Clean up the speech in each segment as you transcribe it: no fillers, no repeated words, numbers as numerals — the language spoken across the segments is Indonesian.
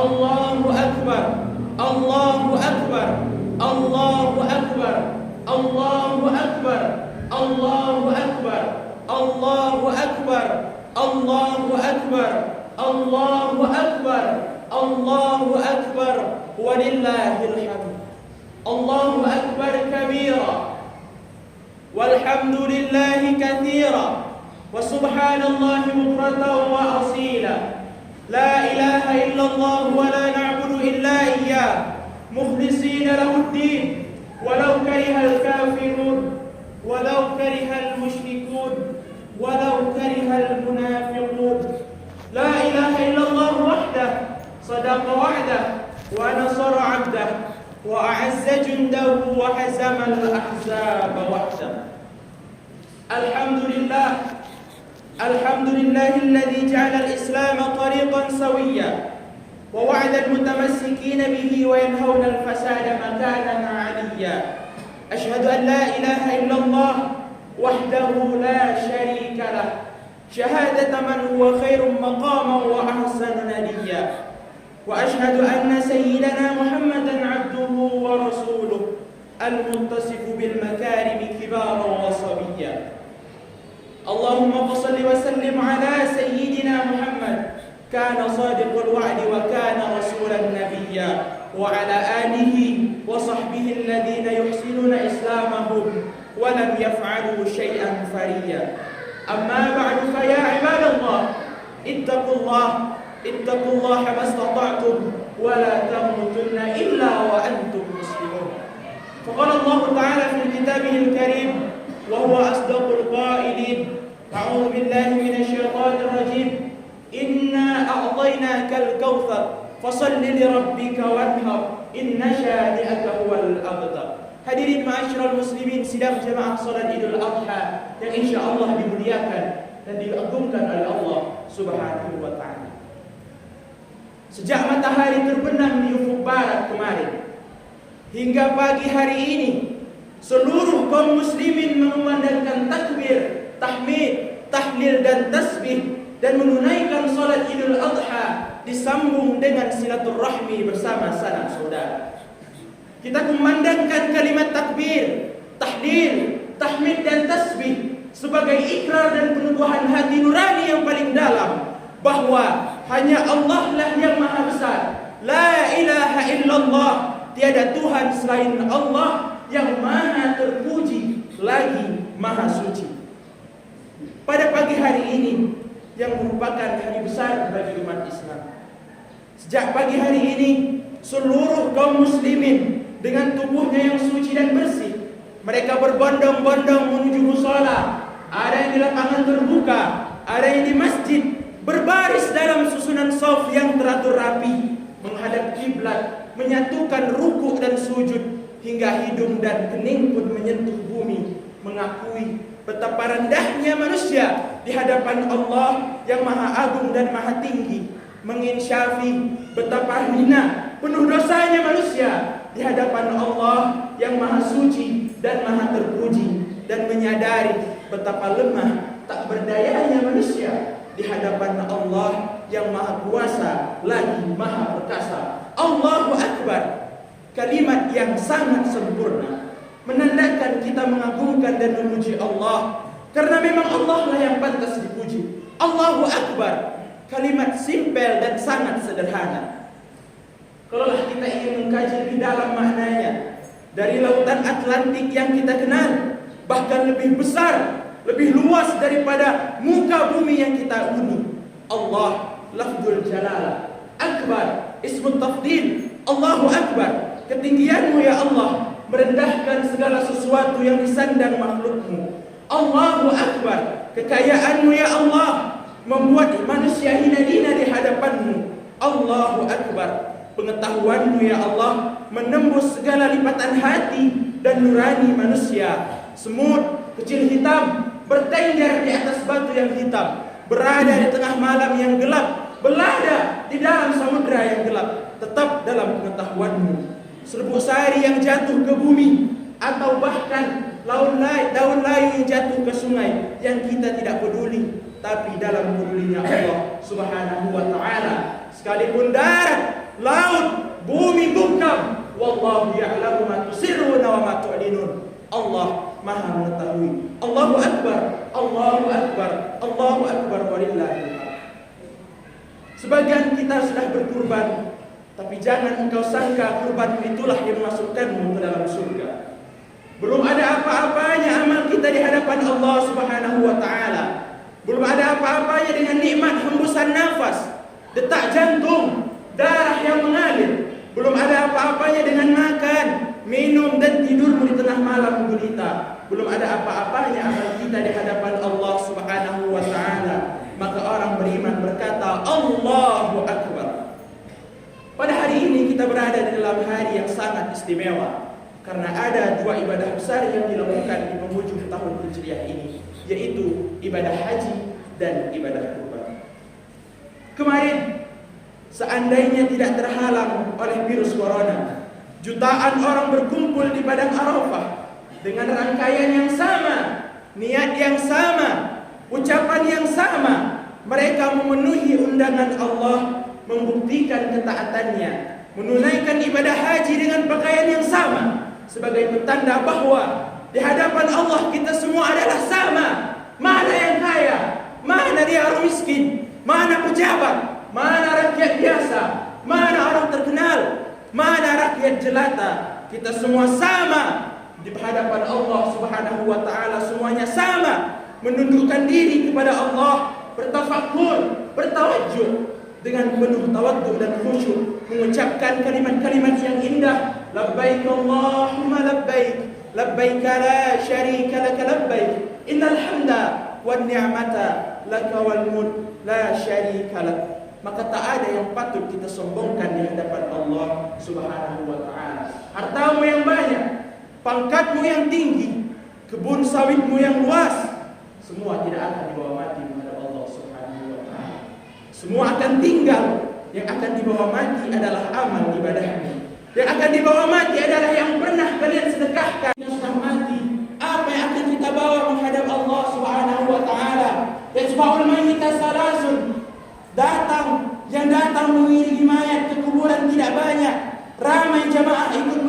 Allahu Akbar, Allahu Akbar, Allahu Akbar, Allahu Akbar, Allahu Akbar, Allahu Akbar, Allahu Akbar, Allahu Akbar, Allahu Akbar, walillahil hamd. Allahu Akbar kabira, walhamdulillahi katsira, wa subhanallahi bukratan wa asila. La ilaha illallah wa la na'budu illa iyyah, mukhlishina lahuddin, walau karihal kafirun, walau karihal musyrikun, walau karihal munafiqun. La ilaha illallah wahdah, sadaqa wa'dah, wa nasara 'abdah, wa a'azza jundahu, wa hazama al-ahzaba wahdah. Alhamdulillah, alhamdulillahilladzi ja'ala al-islam tariqan sawiyya, wa wa'ada al-mutamassikina bihi wa yanhauna al-fasada makanan 'aliyya. Ashhadu an la ilaha illallah wahdahu la syarika lah, syahadata man huwa khairun maqaman wa ahsanu nadiyya. Wa ashhadu anna sayyidana Muhammadan 'abduhu wa rasuluh, al-muttasifu bil makarimi kibaran wa sabiyya. Allahumma salli wa sallim ala sayyidina Muhammad, kana sadiqul wa'di wa kana rasulan nabiyya, wa ala alihi wa sahbihi alladhina yuhsinuna islamahum wa lam yaf'alu syai'an fariyya. Amma ba'du, fa ya ibadallah, ittaqullaha mastata'tum wa la tamutunna illa wa antum muslimun. Faqala Allah ta'ala fi kitabihil karim wa huwa asdaqul qailin, a'udzu billahi minasy syaithanir rajim, inna a'tainakal kautsar fasalli li rabbika wanhar inna syani'aka huwal abtar. Hadirin ma'asyiral muslimin sidang jemaah salat Idul Adha yang insyaallah dimuliakan dan diagungkan oleh Allah Subhanahu wa taala. Sejak matahari terbenam di ufuk barat kemarin hingga pagi hari ini, seluruh kaum muslimin mengumandangkan takbir, tahmid, tahlil dan tasbih dan menunaikan salat Idul Adha disambung dengan silaturahmi bersama sanak saudara. Kita kumandangkan kalimat takbir, tahlil, tahmid dan tasbih sebagai ikrar dan penubuhan hati nurani yang paling dalam bahwa hanya Allah lah yang maha besar. La ilaha illallah, tiada Tuhan selain Allah yang maha terpuji lagi maha suci. Pada pagi hari ini yang merupakan hari besar bagi umat Islam, sejak pagi hari ini seluruh kaum muslimin dengan tubuhnya yang suci dan bersih, mereka berbondong-bondong menuju musala. Ada yang di lapangan terbuka, ada yang di masjid, berbaris dalam susunan shaf yang teratur rapi, menghadap kiblat, menyatukan ruku' dan sujud, hingga hidung dan kening pun menyentuh bumi, mengakui betapa rendahnya manusia di hadapan Allah yang maha agung dan maha tinggi, menginsyafi betapa hina penuh dosanya manusia di hadapan Allah yang maha suci dan maha terpuji, dan menyadari betapa lemah tak berdayanya manusia di hadapan Allah yang maha kuasa lagi maha perkasa. Allahu Akbar, kalimat yang sangat sempurna, menandakan kita mengagungkan dan memuji Allah, karena memang Allah lah yang pantas dipuji. Allahu Akbar, kalimat simpel dan sangat sederhana. Kalaulah kita ingin mengkaji lebih dalam maknanya, dari lautan Atlantik yang kita kenal, bahkan lebih besar, lebih luas daripada muka bumi yang kita huni, Allah lafzul jalalah, akbar, ismut tafdil. Allahu Akbar, ketinggianmu ya Allah merendahkan segala sesuatu yang disandang makhlukmu. Allahu Akbar, kekayaanmu ya Allah membuat manusia hina-hina di hadapanmu. Allahu Akbar, pengetahuanmu ya Allah menembus segala lipatan hati dan nurani manusia. Semut kecil hitam bertengger di atas batu yang hitam, berada di tengah malam yang gelap, belada di dalam samudra yang gelap, tetap dalam pengetahuanmu. Serbuk sari yang jatuh ke bumi, atau bahkan daun layu yang jatuh ke sungai yang kita tidak peduli, tapi dalam pedulinya Allah Subhanahu wa ta'ala. Sekalipun darat laut, bumi bungkam. Wallahu ya'lamu ma tusirruna wa ma tu'linun. Allah Maha mengetahui. Allahu Akbar, Allahu Akbar, Allahu Akbar walillahil hamd. Sebagian kita sudah berkurban, tapi jangan engkau sangka kurban itulah yang memasukkanmu ke dalam surga. Belum ada apa-apanya amal kita di hadapan Allah Subhanahu wa taala. Belum ada apa-apanya dengan nikmat hembusan nafas, detak jantung, darah yang mengalir. Belum ada apa-apanya dengan makan, minum dan tidurmu di tengah malam gulita. Belum ada apa-apanya amal kita di hadapan Allah Subhanahu wa taala. Maka orang beriman berkata Allahu Akbar. Pada hari ini kita berada di dalam hari yang sangat istimewa, karena ada dua ibadah besar yang dilakukan di penghujung tahun Hijriah ini, yaitu ibadah haji dan ibadah kurban. Kemarin, seandainya tidak terhalang oleh virus corona, jutaan orang berkumpul di Padang Arafah dengan rangkaian yang sama, niat yang sama, ucapan yang sama. Mereka memenuhi undangan Allah, membuktikan ketaatannya, menunaikan ibadah haji dengan pakaian yang sama, sebagai petanda bahwa di hadapan Allah kita semua adalah sama. Mana yang kaya, mana dia orang miskin, mana pejabat, mana rakyat biasa, mana orang terkenal, mana rakyat jelata. Kita semua sama di hadapan Allah Subhanahu wa taala, semuanya sama, menundukkan diri kepada Allah, bertafakur, bertawajjuh dengan penuh tawaddu dan khusyuk, mengucapkan kalimat-kalimat yang indah. Labbaik Allahumma labbaik, labbaik la syarika laka labbaik, innal hamda wan ni'mata laka wal mulk la syarika lak. Maka tak ada yang patut kita sombongkan di hadapan Allah Subhanahu wa taala. Hartamu yang banyak, pangkatmu yang tinggi, kebun sawitmu yang luas, semua tidak akan dibawa mati kepada Allah Subhanahu wa taala. Semua akan tinggal. Yang akan dibawa mati adalah amal ibadahmu. Yang akan dibawa mati adalah yang pernah kalian sedekahkan. Yang sudah mati, apa yang akan kita bawa menghadap Allah Subhanahu wa taala? Yasba'ul mayyita salasun. Yang datang mengiringi mayat ke kuburan tidak banyak. Ramai jamaah ikut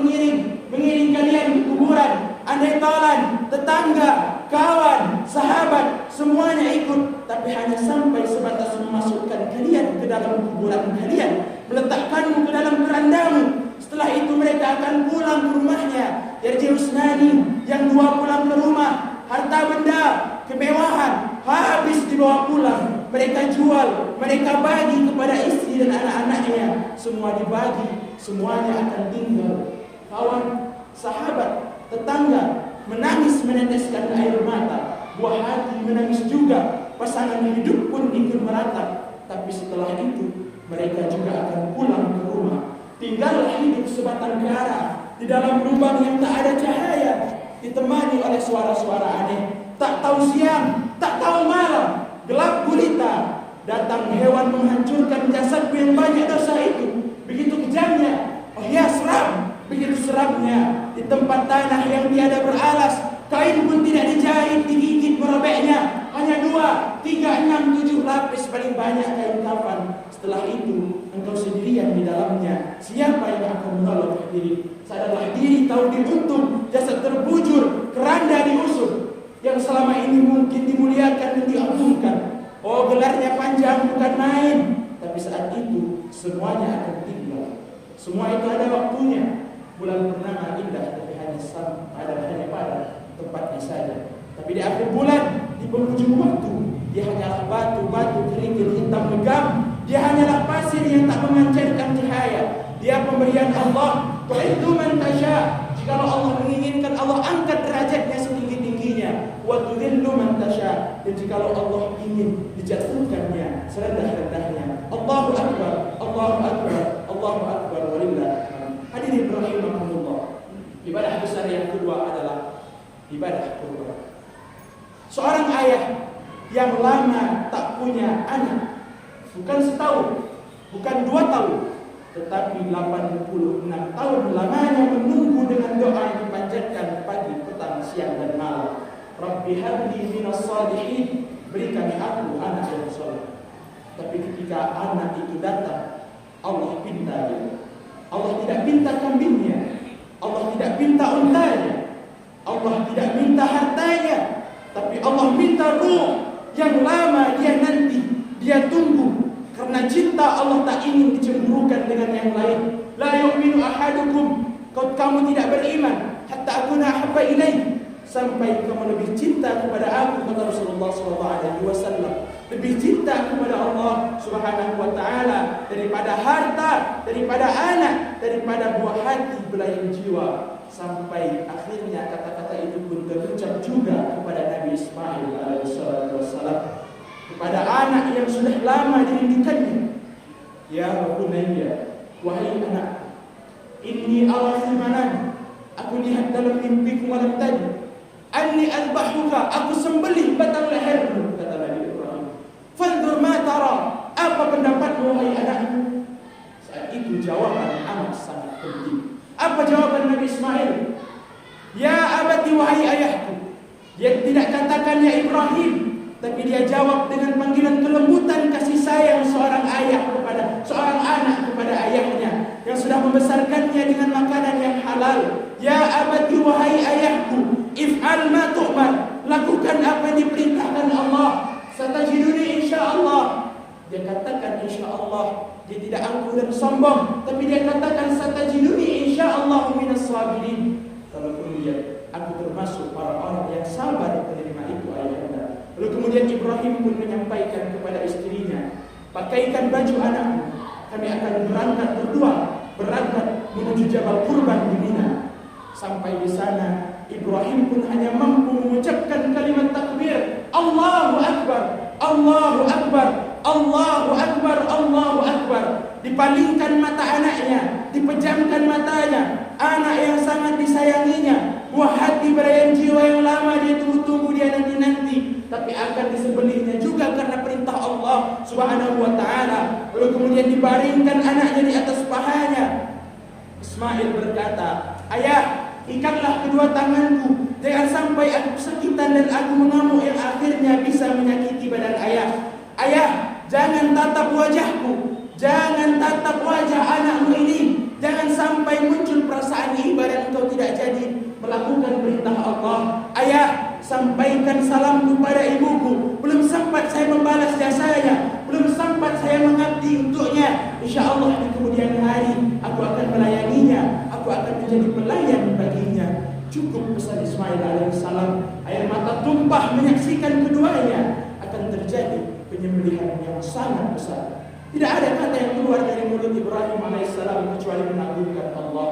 mengiring kalian ke kuburan. Andai tolan, tetangga, kawan, sahabat, semuanya ikut, tapi hanya sampai sebatas memasukkan kalian ke dalam kuburan kalian, meletakkanmu ke dalam kerandamu. Setelah itu mereka akan pulang ke rumahnya. Yarji'usnani, yang dua pulang ke rumah, harta benda, kemewahan habis dibawa pulang. Mereka jual, mereka bagi kepada istri dan anak-anaknya. Semua dibagi, semuanya akan tinggal. Kawan, sahabat, tetangga menangis meneteskan air mata, buah hati menangis juga, pasangan hidup pun ikut meratap. Tapi setelah itu mereka juga akan pulang ke rumah. Tinggallah hidup sebatang kara di dalam lubang yang tak ada cahaya, ditemani oleh suara-suara aneh. Tak tahu siang, tak tahu malam, gelap gulita. Datang hewan menghancurkan jasadku yang banyak dosa itu. Begitu kejamnya, oh ya seram. Begitu seramnya, di tempat tanah yang tiada beralas, kain pun tidak dijahit, digigit merobeknya. Hanya 2, 3, 6, 7 lapis paling banyak kain kafan. Setelah itu, engkau sendirian di dalamnya. Siapa yang akan menolong diri? Sadarlah diri, tahu diuntung, jasad terbujur, keranda diusung. Yang selama ini mungkin dimuliakan dan diagungkan. Oh, gelarnya panjang bukan main. Tapi saat itu, semuanya akan tinggal. Semua itu ada waktunya. Bulan purnama indah, tapi hanya pada tempatnya saja. Tapi di akhir bulan, di penghujung waktu, dia hanyalah batu-batu kerikil hitam legam. Dia hanyalah pasir yang tak memancarkan cahaya. Dia pemberian Allah. Tu'idzu man tasya. Jikalau Allah menginginkan, Allah angkat derajatnya setinggi-tingginya. Wa tudhillu man tasya. Dan jikalau Allah ingin, dijatuhkannya serendah-rendahnya. Allahu Akbar, Allahu Akbar, Allahu Akbar walillah. Hadirin rahimakumullah. Ibadah besar yang kedua adalah ibadah kurban. Seorang ayah yang lama tak punya anak, bukan setahun, bukan 2 tahun, tetapi 86 tahun lamanya menunggu dengan doa yang dipanjatkan pagi, petang, siang dan malam. Rabbi habli minas salihin, berikan aku anak yang saleh. Tapi ketika anak itu datang, Allah pinta dia. Allah tidak pinta kambingnya, Allah tidak pinta untanya, Allah tidak minta hartanya, tapi Allah minta ruh yang lama dia nanti, dia tunggu. Karena cinta Allah tak ingin dicemburukan dengan yang lain. La yu'minu ahadukum, kamu tidak beriman hatta akuna ahabba ilaih, sampai kamu lebih cinta kepada aku, kata Rasulullah SAW. Lebih cinta kepada Allah Subhanahu wa ta'ala daripada harta, daripada anak, daripada buah hati, belayan jiwa. Sampai akhirnya kata-kata itu pun terucap juga kepada Nabi Ismail alaihissalam, kepada anak yang sudah lama dirindukannya. Ya bunayya, wahai anak, inni ara fil manam, aku lihat dalam mimpiku malam tadi, anni azbahuka, aku sembelih batang lehermu, kata Nabi Ibrahim. Fanzur ma tara, apa pendapatmu wahai anakku? Saat itu jawaban amat sangat penting. Apa jawaban Nabi Ismail? Ya abati, wahai ayahku. Dia tidak katakan ya Ibrahim, tapi dia jawab dengan panggilan kelembutan kasih sayang seorang ayah kepada seorang anak kepada ayahnya yang sudah membesarkannya dengan makanan yang halal. Ya abati, wahai ayahku, if'al ma tu'mar, lakukan apa yang diperintahkan Allah. Satajiduni insyaallah. Dia katakan insyaallah. Dia tidak angkuh dan sombong, tapi dia katakan satajiduni insyaallah minas sabirin. Lalu kemudian aku termasuk orang-orang yang sabar menerima itu ayahanda. Lalu kemudian Ibrahim pun menyampaikan kepada istrinya, pakaikan baju anakmu, kami akan berangkat berdua, berangkat menuju Jabal Qurban di Mina. Sampai di sana Ibrahim pun hanya mampu mengucapkan kalimat takbir, Allahu Akbar, Allahu Akbar, Allahu Akbar, Allahu Akbar. Dipalingkan mata anaknya, dipejamkan matanya. Anak yang sangat disayanginya, buah hati belayan jiwa yang lama dia tunggu-tunggu, dia nanti-nanti, tapi akan disembelihnya juga karena perintah Allah Subhanahu wa ta'ala. Lalu kemudian dibaringkan anaknya di atas pahanya. Ismail berkata, ayah, ikatlah kedua tanganku, jangan sampai aku kesakitan dan aku mengamuk yang akhirnya bisa menyakiti badan ayah. Ayah, jangan tatap wajahku, jangan tatap wajah anakmu ini, jangan sampai muncul perasaan iba dan engkau tidak jadi melakukan perintah Allah. Ayah, sampaikan salamku pada ibuku, belum sempat saya membalas jasanya, belum sempat saya mengabdi untuknya. InsyaAllah di kemudian hari aku akan melayaninya, aku akan menjadi pelayan baginya. Cukup pesan Ismail alaihissalam. Air mata tumpah menyaksikan keduanya. Akan terjadi penyembelihan yang sangat besar. Tidak ada kata yang keluar dari mulut Ibrahim alaihissalam kecuali mengagungkan Allah.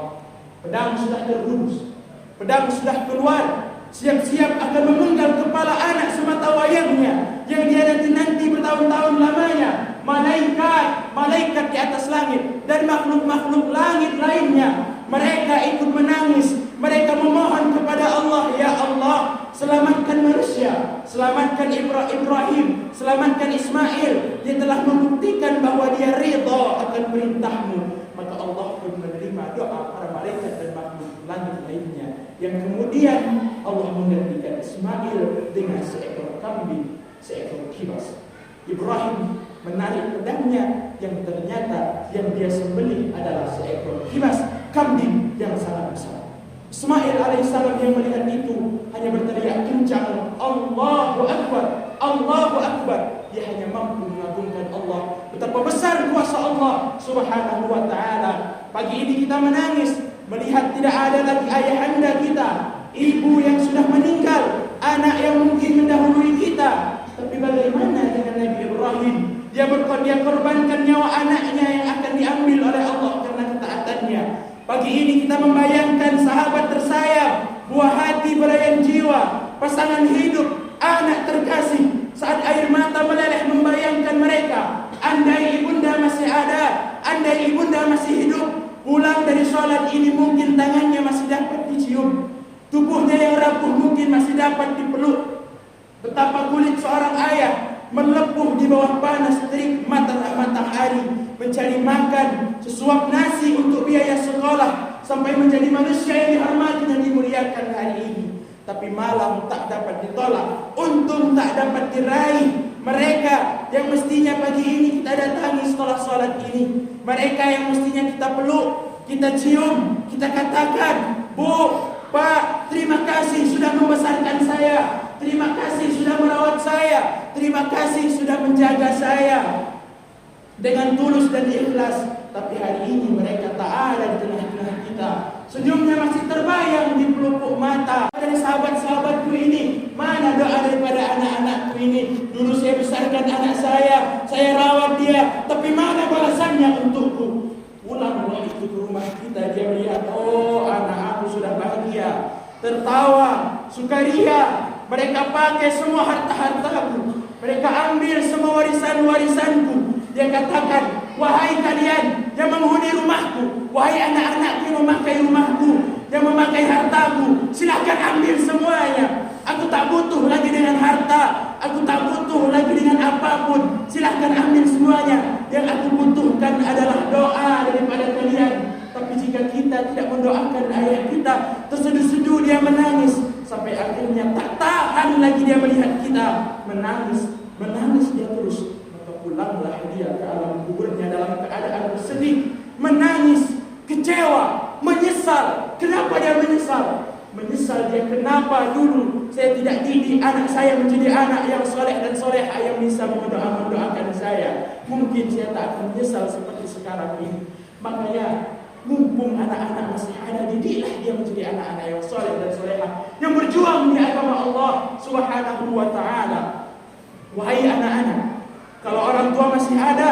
Pedang sudah terhunus, pedang sudah keluar, siap-siap akan memenggal kepala anak semata wayangnya yang dia nanti bertahun-tahun lamanya. Malaikat di atas langit dan makhluk-makhluk langit lainnya, mereka ikut menangis, mereka memohon kepada Allah, ya Allah, selamatkan manusia, selamatkan Ibrahim, selamatkan Ismail. Dia telah membuktikan bahwa dia ridha akan perintahmu. Maka Allah pun menerima doa para malaikat dan makhluk langit lainnya, yang kemudian Allah menggantikan Ismail dengan seekor kambing, seekor kibas. Ibrahim menarik pedangnya yang ternyata yang dia sembelih adalah seekor kibas, kambing yang sangat besar. Ismail alaihissalam yang melihat itu hanya berteriak kencang, Allahu Akbar, Allahu Akbar. Dia hanya mampu mengagungkan Allah, betapa besar kuasa Allah Subhanahu wa ta'ala. Pagi ini kita menangis melihat tidak ada lagi ayahanda kita, ibu yang sudah meninggal, anak yang mungkin mendahului kita. Tapi bagaimana dengan Nabi Ibrahim? Dia korbankan nyawa anaknya yang akan diambil oleh Allah karena ketaatannya. Pagi ini kita membayangkan sahabat tersayang, buah hati belayan jiwa, pasangan hidup, anak terkasih. Saat air mata meleleh membayangkan mereka. Andai ibunda masih ada, andai ibunda masih hidup, pulang dari sholat ini mungkin tangannya masih dapat dicium, tubuhnya yang rapuh mungkin masih dapat dipeluk. Betapa kulit seorang ayah melepuh di bawah panas terik matahari, mencari makan, sesuap nasi untuk biaya sekolah, sampai menjadi manusia yang dihormati dan dimuliakan hari ini. Tapi malam tak dapat ditolak, untung tak dapat diraih, Mereka yang mestinya pagi ini kita datangi setelah sholat ini. Mereka yang mestinya kita peluk, kita cium, kita katakan, Bu, Pak, terima kasih sudah membesarkan saya. Terima kasih sudah merawat saya. Terima kasih sudah menjaga saya. Dengan tulus dan ikhlas. Tapi hari ini mereka tak ada di tengah-tengah kita. Senyumnya masih terbayang di pelupuk mata. Dari sahabat-sahabatku ini, mana doa daripada anak-anakku ini? Dulu saya besarkan anak saya rawat dia, tapi mana balasannya untukku? Pulang itu ke rumah kita, dia melihat, oh anak aku sudah bahagia, tertawa, sukaria. Mereka pakai semua harta-hartaku, mereka ambil semua warisan-warisanku. Dia katakan, wahai kalian yang menghuni rumahku, wahai anak-anakku yang memakai rumahku, yang memakai hartaku, silahkan ambil semuanya. Aku tak butuh lagi dengan harta, aku tak butuh lagi dengan apapun. Silahkan ambil semuanya. Yang aku butuhkan adalah doa daripada kalian. Tapi jika kita tidak mendoakan ayah kita, terseduh-seduh dia menangis, sampai akhirnya tak tahan lagi dia melihat kita menangis dia terus. Pulanglah dia ke alam kuburnya dalam keadaan bersedih, menangis, kecewa, menyesal. Kenapa dia menyesal? Menyesal dia kenapa dulu saya tidak didik anak saya menjadi anak yang soleh dan soleha yang bisa mendoakan saya. Mungkin saya tak akan menyesal seperti sekarang ini. Makanya mumpung anak-anak masih ada, didiklah dia menjadi anak-anak yang soleh dan soleha, yang berjuang di agama Allah Subhanahu wa ta'ala. Wahai anak-anak, kalau orang tua masih ada,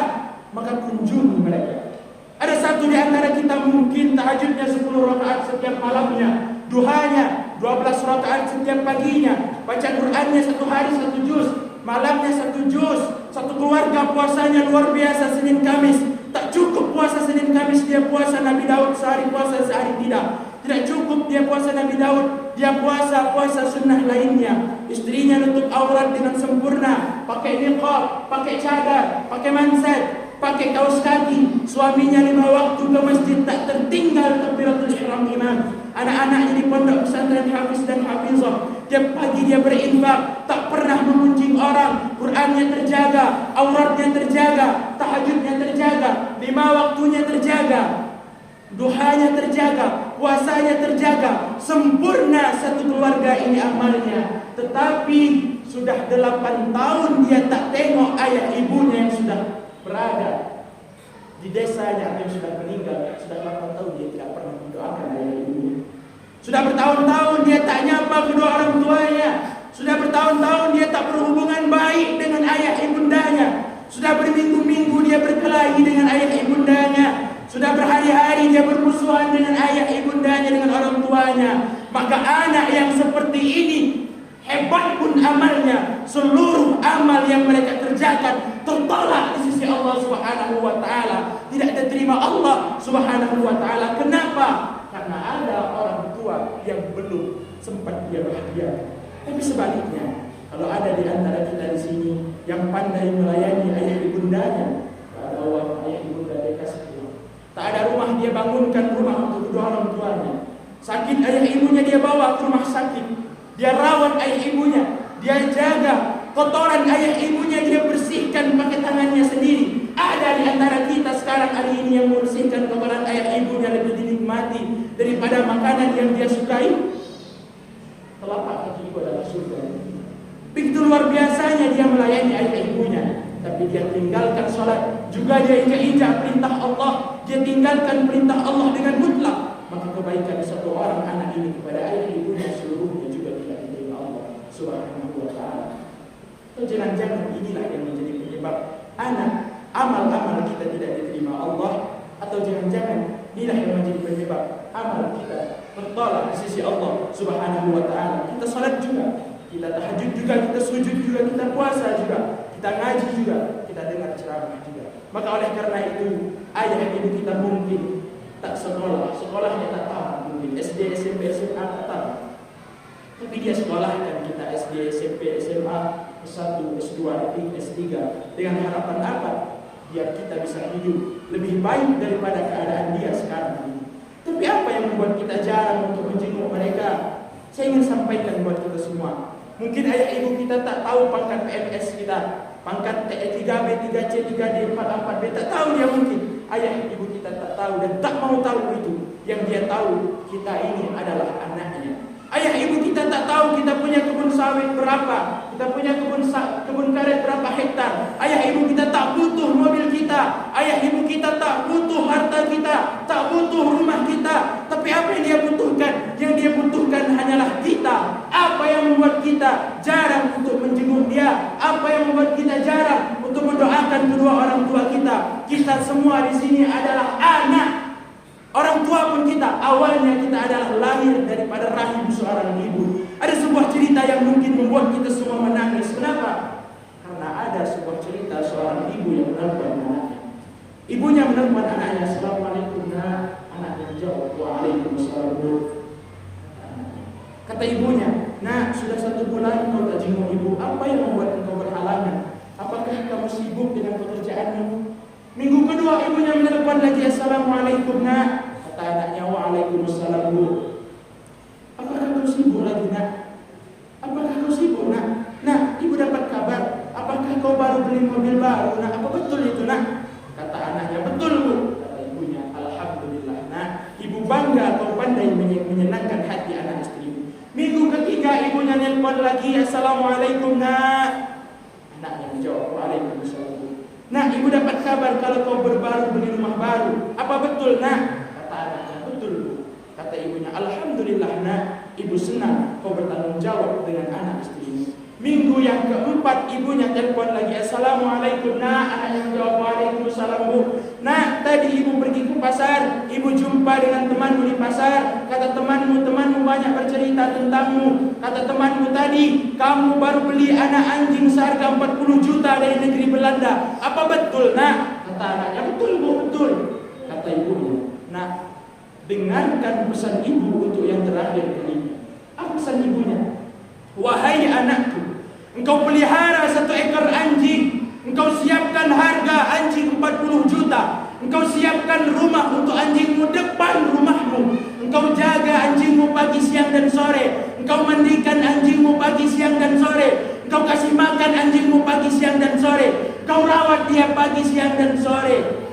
maka kunjungi mereka. Ada satu di antara kita mungkin tahajudnya 10 rakaat setiap malamnya, duhanya 12 rakaat setiap paginya, baca Qur'annya 1 hari 1 juz, malamnya 1 juz. Satu keluarga puasanya luar biasa Senin Kamis. Tak cukup puasa Senin Kamis, dia puasa Nabi Daud sehari puasa sehari tidak. Tidak cukup dia puasa Nabi Daud, dia puasa sunnah lainnya. Istrinya nutup aurat dengan sempurna, pakai niqab, pakai cadar, pakai mansad, pakai kaos kaki. Suaminya 5 waktu ke masjid, tak tertinggal takbiratul ihram imam. Anak-anaknya di pondok pesantren hafiz dan hafizah. Tiap pagi dia berinfak, tak pernah mengunjing orang. Qur'annya terjaga, auratnya terjaga, tahajudnya terjaga, 5 waktunya terjaga, duhanya terjaga, puasanya terjaga. Sempurna satu keluarga ini amalnya. Tetapi sudah 8 tahun dia tak tengok ayah ibunya yang sudah berada di desanya atau yang sudah meninggal. Sudah 8 tahun dia tidak pernah mendoakan ayah ibunya. Sudah bertahun-tahun dia tak nyapa kedua orang tuanya. Sudah bertahun-tahun dia tak berhubungan baik dengan ayah ibundanya. Sudah berminggu-minggu dia berkelahi dengan ayah ibundanya. Sudah berhari-hari dia bermusuhan dengan ayah ibundanya, dengan orang tuanya. Maka anak yang seperti ini, hebat pun amalnya, seluruh amal yang mereka kerjakan tertolak di sisi Allah Subhanahu wa ta'ala. Tidak diterima Allah Subhanahu wa ta'ala. Kenapa? Karena ada orang tua yang belum sempat dia bahagia. Tapi sebaliknya, kalau ada di antara kita di sini yang pandai melayani ayah ibundanya, tak ada uang ayah ibunda dia kasih uang. Tak ada rumah dia bangunkan rumah untuk kedua orang tuanya. Sakit ayah ibunya dia bawa ke rumah sakit. Dia rawat ayah ibunya, dia jaga. Kotoran ayah ibunya dia bersihkan pakai tangannya sendiri. Ada di antara kita sekarang hari ini yang membersihkan kotoran ayah ibunya lebih dinikmati daripada makanan yang dia sukai. Telapak kaki ibu adalah surga. Begitu luar biasanya dia melayani ayah ibunya. Tapi dia tinggalkan sholat, juga dia injak perintah Allah, dia tinggalkan perintah Allah dengan mutlak. Maka kebaikan satu orang anak ini kepada ayah ibunya seluruhnya juga tidak diterima Allah Subhanahu wa ta'ala. Atau jangan-jangan inilah yang menjadi penyebab amal-amal kita tidak diterima Allah. Atau jangan-jangan inilah yang menjadi penyebab amal kita tertolak di sisi Allah Subhanahu wa ta'ala. Kita salat juga, kita tahajud juga, kita sujud juga, kita puasa juga, kita ngaji juga, kita dengar ceramah juga. Maka oleh karena itu ayah ibu kita mungkin tak sekolahnya tak tamat, mungkin SD, SMP, SMA tak tamat. Tapi dia sekolahkan kita SD, SMP, SMA, S1, S2, S3 dengan harapan apa? Biar kita bisa hidup lebih baik daripada keadaan dia sekarang ini. Tapi apa yang membuat kita jarang untuk menjenguk mereka? Saya ingin sampaikan buat kita semua. Mungkin ayah ibu kita tak tahu pangkat PNS kita, pangkat 3B, 3C, 3D, 4A, 4B, tak tahu dia mungkin. Ayah ibu kita tak tahu dan tak mau tahu itu. Yang dia tahu, kita ini adalah anaknya. Ayah ibu kita tak tahu kita punya kebun sawit berapa, kita punya kebun karet berapa hektar. Ayah ibu kita tak butuh mobil kita, ayah ibu kita tak butuh harta kita, tak butuh rumah kita. Tapi apa yang dia butuhkan? Yang dia butuhkan hanyalah kita. Apa yang membuat kita jarang untuk menjenguk dia? Apa yang membuat kita jarang untuk mendoakan kedua orang tua kita? Kita semua di sini adalah anak. Orang tua pun kita, awalnya kita adalah lahir daripada rahim seorang ibu. Ada sebuah cerita yang mungkin membuat kita semua menangis. Kenapa? Karena ada sebuah cerita seorang ibu yang menelpon anaknya. Ibunya menelpon anaknya, "Assalamualaikum nak." Anaknya jawab, "Waalaikumsalam bu." Kata ibunya, "Nak, sudah 1 bulan kau tak jenguk ibu. Apa yang membuat engkau berhalangan? Apakah kamu sibuk dengan pekerjaanmu?" Minggu kedua ibunya menelpon lagi, "Assalamualaikum nak." Kata anaknya, "Waalaikumsalam bu." "Apakah kau sibuk lagi nak? Apakah kau sibuk nak? Nak, ibu dapat kabar. Apakah kau baru beli mobil baru nak? Apa betul itu nak?" Kata anaknya, "Betul bu." Kata ibunya, "Alhamdulillah nak. Ibu bangga kau pandai menyenangkan hati anak istri." Minggu ketiga ibunya nelpon lagi, "Assalamualaikum nak." Anaknya menjawab, "Waalaikumsalam bu." "Nah, ibu dapat kabar kalau kau baru beli rumah baru. Apa betul nak?" Kata anaknya, "Betul bu." Kata ibunya, "Alhamdulillah nak. Ibu senang kau bertanggung jawab dengan anak istrimu." Minggu yang keempat ibunya telepon lagi, "Assalamualaikum nak." Anaknya menjawab, "Waalaikumsalam bu." "Nak, tadi ibu pergi ke pasar. Ibu jumpa dengan temanmu di pasar. Kata temanmu banyak bercerita tentangmu. Kata temanmu tadi, kamu baru beli anak anjing seharga 40 juta dari negeri Belanda. Apa betul nak?" Kata anaknya, "Betul bu, betul." Kata ibunya, "Nak, dengarkan pesan ibu untuk yang terakhir kali." Apa pesan ibunya? "Wahai anakku, engkau pelihara 1 ekor anjing. Engkau siapkan harga anjing 40 juta. Engkau siapkan rumah untuk anjingmu depan rumahmu. Engkau jaga anjingmu pagi, siang dan sore. Engkau mandikan anjingmu pagi, siang dan sore. Engkau kasih makan anjingmu pagi, siang dan sore. Engkau rawat dia pagi, siang dan sore.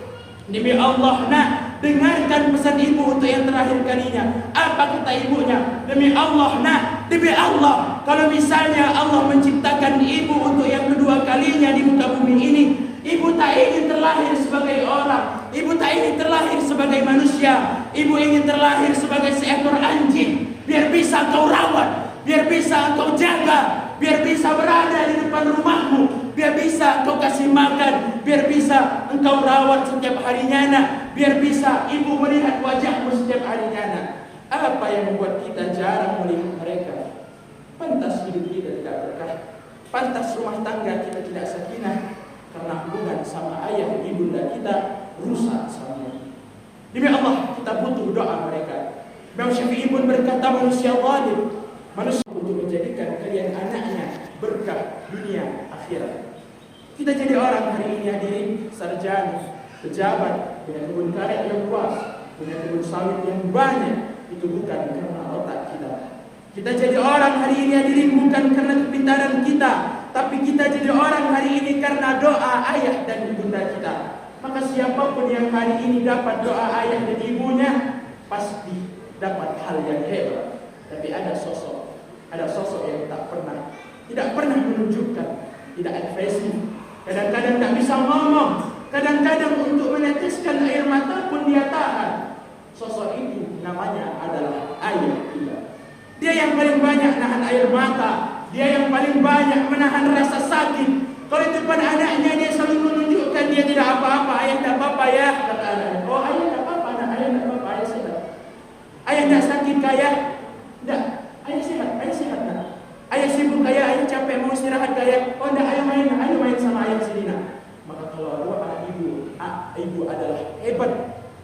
Demi Allah nak, dengarkan pesan ibu untuk yang terakhir kalinya." Apa kata ibunya? "Demi Allah nak, demi Allah, kalau misalnya Allah menciptakan ibu untuk yang kedua kalinya di muka bumi ini, ibu tak ingin terlahir sebagai orang. Ibu tak ingin terlahir sebagai manusia. Ibu ingin terlahir sebagai seekor anjing. Biar bisa kau rawat, biar bisa kau jaga, biar bisa berada di depan rumahmu, biar bisa kau kasih makan, biar bisa engkau rawat setiap harinya nak, biar bisa ibu melihat wajahmu setiap harinya nak." Apa yang membuat kita jarang melihat mereka? Pantas hidup kita tidak berkah, pantas rumah tangga kita tidak sakinah, karena hubungan sama ayah ibunda kita rusak sama. Demi Allah, kita butuh doa mereka. Imam Syafi'i pun berkata, manusia zalim, manusia untuk menjadikan kalian anaknya berkah dunia akhirat. Kita jadi orang hari ini hadirin, sarjana, pejabat, punya kebun karet yang luas, punya kebun sawit yang banyak. Itu bukan karena otak kita. Kita jadi orang hari ini hadirin bukan karena kepintaran kita, tapi kita jadi orang hari ini karena doa ayah dan ibunda kita. Maka siapapun yang hari ini dapat doa ayah dan ibunya, pasti dapat hal yang hebat. Tapi ada sosok yang tidak pernah menunjukkan, tidak ekspresif. Kadang-kadang tak bisa ngomong, kadang-kadang untuk meneteskan air mata pun dia tahan. Sosok itu namanya adalah ayah kita. Dia yang paling banyak menahan air mata, dia yang paling banyak menahan rasa sakit. Kalau di depan anaknya dia selalu menunjukkan dia tidak apa-apa. "Ayah tidak apa-apa ya," kata anaknya. "Oh ayah tidak apa-apa nak, ayah tidak apa-apa, ayah sehat." "Ayah tidak sakit kaya?" "Tidak, ayah sehat nak." "Ayah sibuk kaya, ayah capek mau istirahat kaya?" "Oh tidak, ayah main sama ayah sini nak." Maka kalau doa ibu adalah hebat,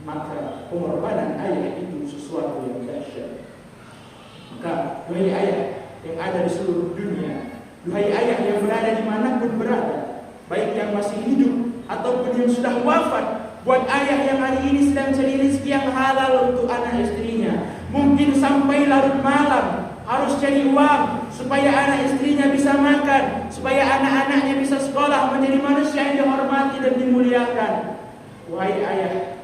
maka pengorbanan ayah itu sesuatu yang dahsyat. Maka duhai ayah yang ada di seluruh dunia, duhai ayah yang berada dimanapun berada, baik yang masih hidup ataupun yang sudah wafat, buat ayah yang hari ini sedang cari rezeki yang halal untuk anak istrinya, mungkin sampai larut malam harus cari uang, supaya anak istrinya bisa makan, supaya anak-anaknya bisa sekolah, menjadi manusia yang dihormati dan dimuliakan. Wahai ayah,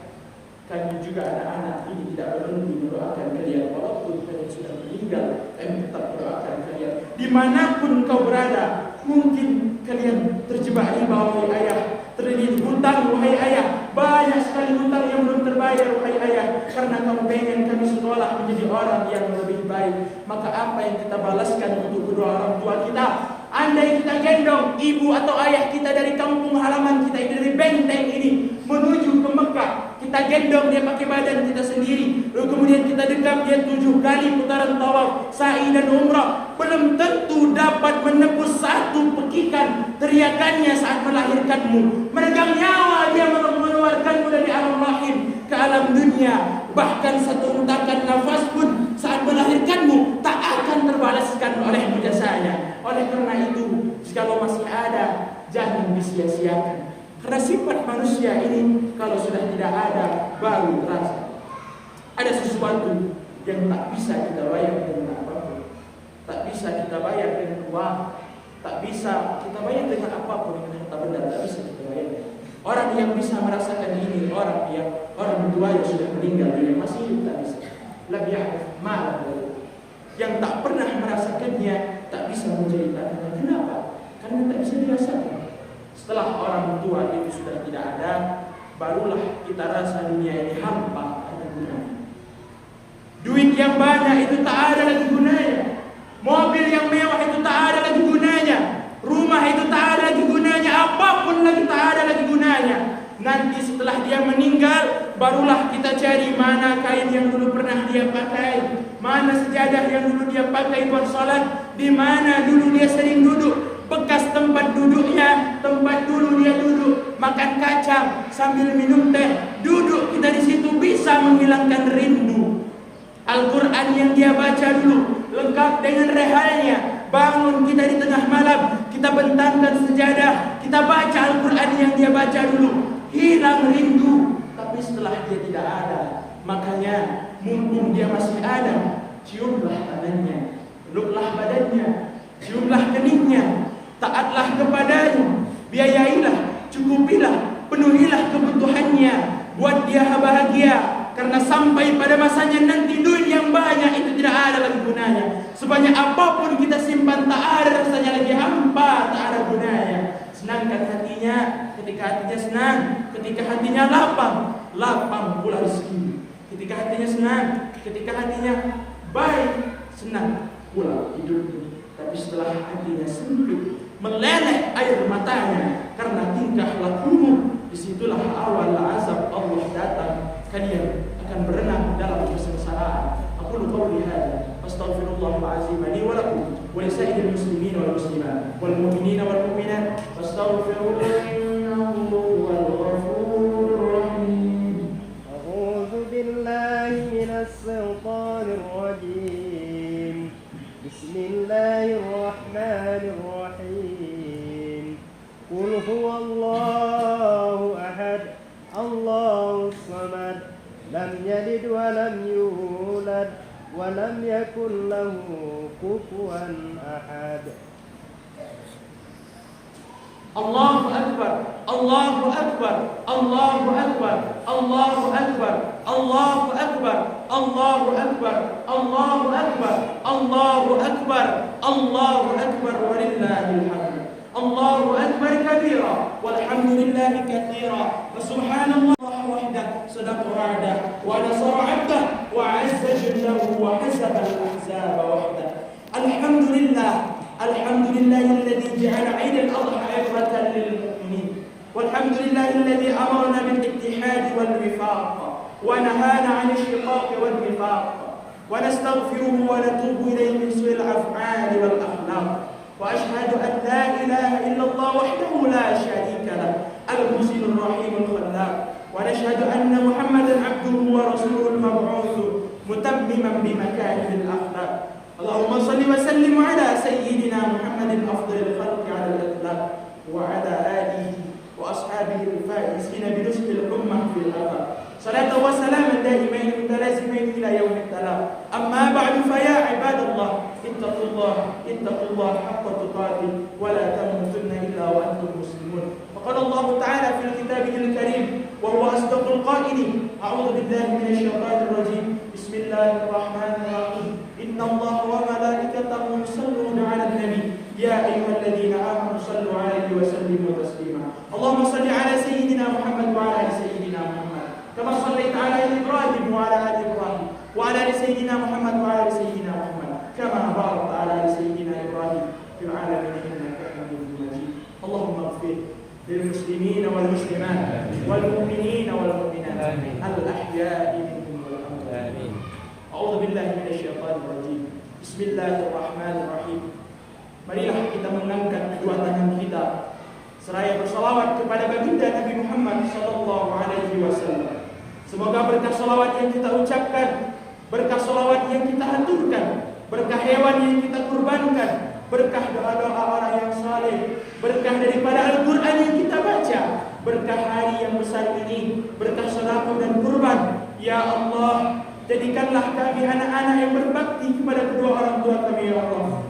kami juga anak-anak ini tidak berhenti mendoakan kalian. Walaupun kalian sudah meninggal, kami tetap mendoakan kalian. Dimanapun kau berada, mungkin kalian terjebak riba, wahai ayah, terlilit hutang, wahai ayah. Banyak sekali hutang yang belum terbayar, wahai ayah, karena kamu pengen kami sekolah menjadi orang yang lebih baik. Maka apa yang kita balaskan untuk kedua orang tua kita? Andai kita gendong ibu atau ayah kita dari kampung halaman kita, dari benteng ini menuju ke Mekah, kita gendong dia pakai badan kita sendiri, lalu kemudian kita dekap dia 7 kali putaran tawaf, sa'i dan umrah, belum tentu dapat menebus satu pekikan teriakannya saat melahirkanmu. Meregang nyawa dia mengeluarkanmu dari alam rahim ke alam dunia. Bahkan satu hentakan nafas pun saat melahirkanmu tak akan terbalaskan olehmu jasanya. Oleh karena itu, jikalau masih ada, jangan disia-siakan. Karena sifat manusia ini kalau sudah tidak ada, baru terasa. Ada sesuatu yang tak bisa kita bayar dengan apapun. Tak bisa kita bayar dengan uang. Tak bisa kita bayar dengan apapun, dengan harta benda, tak bisa kita bayar. Orang yang bisa merasakan ini, orang tua yang sudah meninggal, yang masih hidup tak bisa. Lebih malah yang tak pernah merasakannya tak bisa menceritakannya. Kenapa? Karena tak bisa dirasakan. Setelah orang tua itu sudah tidak ada, barulah kita rasa dunia ini hampa ada gunanya. Duit yang banyak itu tak ada lagi gunanya. Mobil yang mewah itu tak ada lagi gunanya. Rumah itu tak ada lagi gunanya. Apapun lagi tak ada lagi gunanya. Nanti setelah dia meninggal, barulah kita cari mana kain yang dulu pernah dia pakai, mana sejadah yang dulu dia pakai buat sholat, di mana dulu dia sering duduk, bekas tempat duduknya, tempat dulu dia duduk makan kacang sambil minum teh. Duduk kita di situ bisa menghilangkan rindu. Al-Quran yang dia baca dulu lengkap dengan rehalnya. Bangun kita di tengah malam, kita bentangkan sejadah, kita baca Al-Quran yang dia baca dulu. Hilang rindu. Tapi setelah dia tidak ada, makanya mumpung dia masih ada, ciumlah tangannya, peluklah badannya, ciumlah keningnya, taatlah kepadanya, biayailah, cukupilah, penuhilah kebutuhannya, buat dia bahagia. Karena sampai pada masanya nanti duit yang banyak itu tidak ada lagi gunanya. Sebanyak apapun kita simpan tak ada rasanya lagi, hampa, tak ada gunanya. Senangkan hatinya ketika hatinya senang, ketika hatinya lapang pula rezeki. Ketika hatinya senang, ketika hatinya baik, senang pula hidupnya. Tapi setelah hatinya sempit, meleleh air matanya karena tingkah lakumu, disitulah awal azab Allah datang. Kalian akan berenang dalam kesengsaraan. Aku qauli hadza astaghfirullahal azim li wa lakum wa li sa'iril muslimin wal muslimat wal mu'minina wal mu'minat fastaghfiruhu innahu huwal ghafurur rahim. A'udzu billahi minas shaitanir rajim. Bismillahirrahmanirrahim. Qul huwallahu ahad, Allahus samad, lam yalid wa lam yulad wa lam yakul lahu kufuwan ahad. Allahu akbar, Allahu akbar, Allahu akbar, Allahu akbar, Allahu akbar, Allahu akbar, Allahu akbar, Allahu akbar, Allahu akbar walillahil hamd. Allahu akbar kabira walhamdulillahi katsira wa subhanallah wahdah sadaqa wa'dah wa nasara 'abdah wa 'azza jallahu wa hasaba al-ahzaba wahdah. Alhamdulillah, alhamdulillahilladzi ja'ala 'id al-adha 'ibratan lil mu'minin, walhamdulillahilladzi amarna bil ittihad wal wifaq wa nahana 'anil shiqaq wal nifaq, wa nastaghfiruhu wa natubu ilayhi min su'il af'ali wal akhlaq. وأشهد أن لا إله إلا الله وحده لا شريك له المحسن الرحيم الخلاق، ونشهد أن محمدا عبده ورسوله المبعوث متمما بمكارم الأخلاق. اللهم صل وسلم على سيدنا محمد أفضل الخلق على الإطلاق وعلى آله وأصحابه الفائزين بنصف الأمة في الآخرة، صلاة وسلاما دائمين متلازمين إلى يوم التلاق. أما بعد، فيا عباد الله، ittaqullah haqqa tuqatih wa la tamutunna illa wa antum muslimun. Faqala Allah Ta'ala fil kitabihil karim wa huwa asdaqul qailin. A'udzu billahi minasy syaithanir rajim. Bismillahirrahmanirrahim. Inna Allah wa malaikatahu yusalluna 'alan nabi. Ya ayyuhalladzina amanu sallu 'alaihi wa sallimu taslima. Allahumma shalli 'ala sayyidina Muhammad wa 'ala ali sayyidina Muhammad. Kama shallaita 'ala Ibrahim wa 'ala ali Ibrahim wa 'ala ali sayyidina Muhammad wa 'ala ali sayyidina Muhammad. Kama barakta 'ala ali sayyidina Ibrahim fil 'alamin innaka Hamidum Majid. Allahumma ighfir lil muslimin wal muslimat wal mu'minin wal mu'minat al ahya'i minhum wal amwat. Amin. A'udzu billahi minasy syaithanir rajim. Bismillahirrahmanirrahim. Marilah kita mengangkat kedua tangan kita seraya bersalawat kepada baginda Nabi Muhammad sallallahu alaihi wasallam. Semoga berkah salawat yang kita ucapkan, berkah salawat yang kita haturkan, berkah hewan yang kita kurbankan, berkah doa-doa orang yang saleh, berkah daripada Al-Quran yang kita baca, berkah hari yang besar ini, berkah sedekah dan kurban. Ya Allah, jadikanlah kami anak-anak yang berbakti kepada kedua orang tua kami, ya Allah.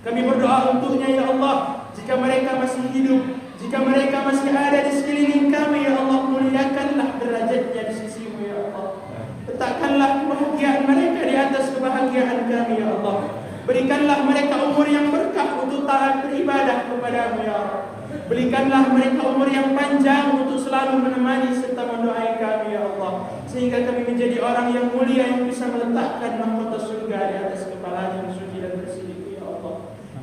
Kami berdoa untuknya, ya Allah, jika mereka masih hidup, jika mereka masih ada di sekeliling kami, ya Allah, muliakanlah derajatnya di sisi-Mu, ya Allah. Letakkanlah kebahagiaan mereka di atas kebahagiaan kami, ya Allah. Berikanlah mereka umur yang berkah untuk taat beribadah kepada-Mu, ya Allah. Berikanlah mereka umur yang panjang untuk selalu menemani serta mendoai kami, ya Allah, sehingga kami menjadi orang yang mulia yang bisa meletakkan mahkota surga di atas kepala yang suci dan bersih.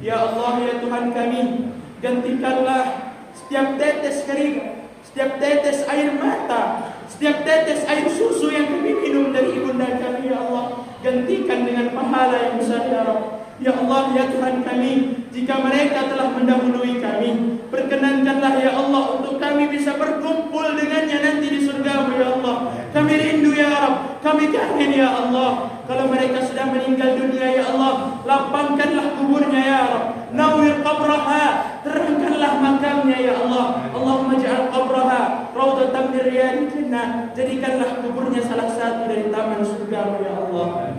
Ya Allah, ya Tuhan kami, gantikanlah setiap tetes kering, setiap tetes air mata, setiap tetes air susu yang kami minum dari ibunda kami, ya Allah, gantikan dengan pahala yang besar, ya Allah. Ya Allah, ya Tuhan kami, jika mereka telah mendahului kami, perkenankanlah, ya Allah, untuk kami bisa berkumpul dengannya nanti di surga-Mu, ya Allah. Kami rindu, ya Rabb, kami kangen, ya Allah. Kalau mereka sudah meninggal dunia, ya Allah, lapangkanlah kuburnya, ya Rabb. Nawwir qabraha, terangkanlah makamnya, ya Allah. Allahumma ja'al qabraha raudhatan min riyadil jannah. Jadikanlah kuburnya salah satu dari taman surga-Mu, ya Allah.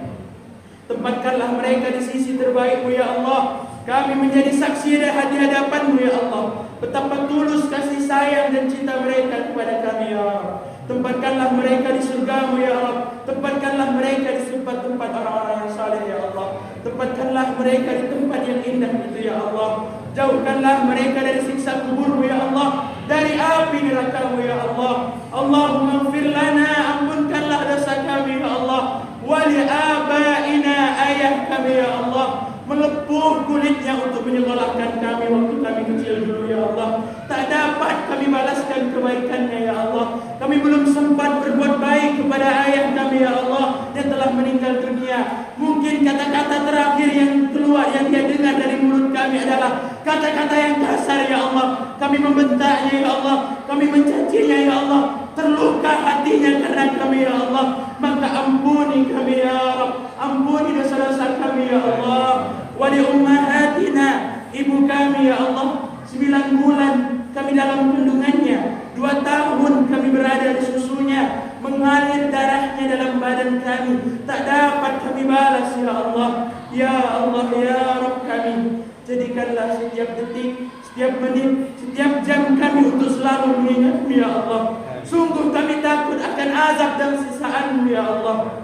Tempatkanlah mereka di sisi terbaik-Mu, ya Allah. Kami menjadi saksi di hadapan-Mu, ya Allah, betapa tulus kasih sayang dan cinta mereka kepada kami, ya Allah. Tempatkanlah mereka di surga-Mu, ya Allah. Tempatkanlah mereka di tempat-tempat orang-orang yang saleh, ya Allah. Tempatkanlah mereka di tempat yang indah itu, ya Allah. Jauhkanlah mereka dari siksa kubur-Mu, ya Allah, dari api neraka-Mu, ya Allah. Allahumma ighfir lana, ampunkanlah dosa kami, ya Allah. Wali abaina, ayah kami, ya Allah. Melepuh kulitnya untuk menyekolahkan kami waktu kami kecil dulu, ya Allah. Tak dapat kami balaskan kebaikannya, ya Allah. Kami belum sempat berbuat baik kepada ayah kami, ya Allah, yang telah meninggal dunia. Mungkin kata-kata terakhir yang keluar, yang dia dengar dari mulut kami adalah kata-kata yang kasar, ya Allah. Kami membentaknya, ya Allah. Kami mencacinya, ya Allah. Terluka hatinya karena kami, ya Allah. Maka ampuni kami, ya Rabb. Ampuni dosa-dosa kami, ya Allah. Wali ummahatina, ibu kami, ya Allah, 9 bulan kami dalam kandungannya, 2 tahun kami berada di susunya, mengalir darahnya dalam badan kami, tak dapat kami balas, ya Allah. Ya Allah, ya Rabb kami, jadikanlah setiap detik, setiap menit, setiap jam kami untuk selalu mengingat-Mu, ya Allah. Sungguh kami takut akan azab dan siksaan-Mu, ya Allah.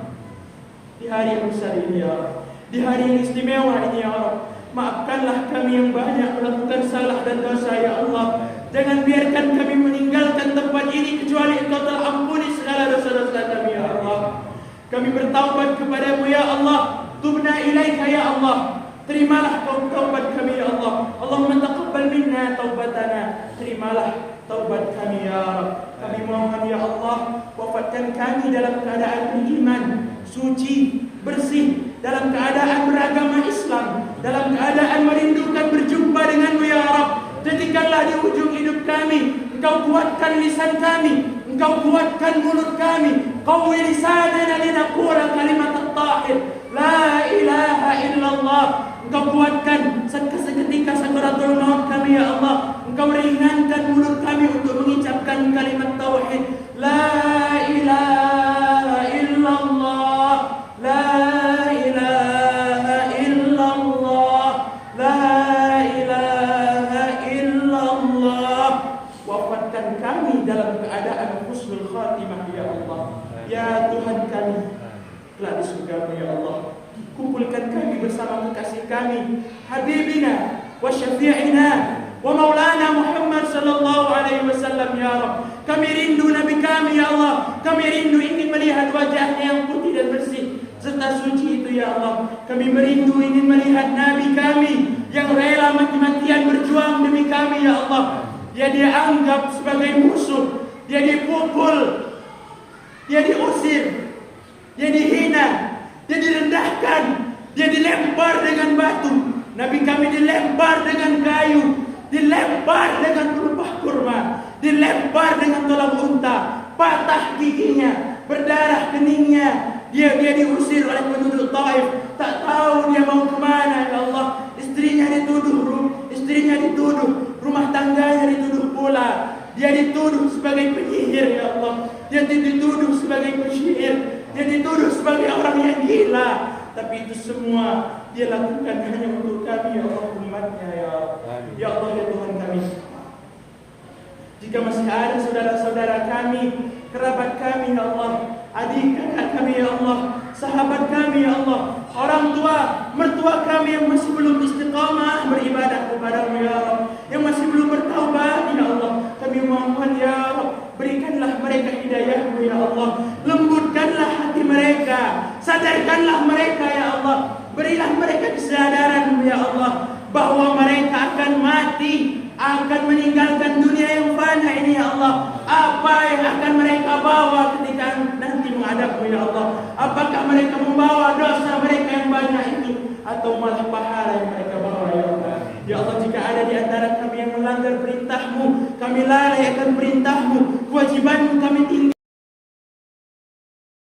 Di hari yang besar ini, ya Allah, di hari yang istimewa ini, ya Allah, maafkanlah kami yang banyak melakukan salah dan dosa, ya Allah. Jangan biarkan kami meninggalkan tempat ini kecuali Engkau telah ampuni segala dosa-dosa kami, ya Allah. Kami bertaubat kepada-Mu, ya Allah. Tubna ilaika, ya Allah. Terimalah taubat kami, ya Allah. Allahumma taqabbal minna taubatana. Terimalah taubat kami, ya Rabb. Kami mohon, ya Allah, wafatkan kami dalam keadaan beriman, suci, bersih, dalam keadaan beragama Islam, dalam keadaan merindukan berjumpa dengan-Mu, ya Rabb. Jadikanlah di ujung hidup kami, Engkau kuatkan lisan kami, Engkau kuatkan mulut kami. Qawwi lisanana linaqula kalimat at-tahir, la ilaha illallah. Engkau kuatkan seketika sakaratul maut kami, ya Allah. Engkau ringankan mulut kami untuk mengucapkan kalimat tauhid, la ilaha illallah, la ilaha illallah. kami, Habibina wa syafi'ina wa maulana Muhammad sallallahu alaihi wasallam ya Rabb. Kami rindu Nabi kami ya Allah. Kami rindu ingin melihat wajahnya yang putih dan bersih serta suci itu ya Allah. Kami merindu ingin melihat Nabi kami yang rela mati-matian berjuang demi kami ya Allah. Dia dianggap sebagai musuh, dia dipukul, dia diusir, dia dihina, dia direndahkan, dia dilempar dengan batu. Nabi kami dilempar dengan kayu, dilempar dengan pelumpah kurma, dilempar dengan tulang unta, patah giginya, berdarah keningnya. Dia diusir oleh penduduk Taif. Tak tahu dia mau kemana ya Allah. Istrinya dituduh, rumah tangganya dituduh pula. Dia dituduh sebagai penyihir ya Allah. Dia dituduh sebagai pesihir. Dia dituduh sebagai orang yang gila. Tapi itu semua dia lakukan hanya untuk kami ya Allah, umatnya ya Allah. Ya Allah ya Tuhan kami, jika masih ada saudara-saudara kami, kerabat kami ya Allah, adik kakak kami ya Allah, sahabat kami ya Allah, orang tua, mertua kami yang masih belum istiqamah beribadah kepada-Mu ya Allah, yang masih belum bertaubat ya Allah, kami mohon ya Allah, berikanlah mereka hidayah-Mu ya Allah, lembutkanlah hati mereka, sadarkanlah mereka ya Allah, berilah mereka kesadaran ya Allah bahwa mereka akan mati, akan meninggalkan dunia yang fana ini ya Allah. Apa yang akan mereka bawa ketika nanti menghadap-Mu ya Allah? Apakah mereka membawa dosa mereka yang banyak itu, atau malah pahala yang mereka bawa ya Allah? Ya Allah, jika ada di antara kami yang melanggar perintah-Mu, kami lalai akan perintah-Mu, kewajiban-Mu kami tinggal.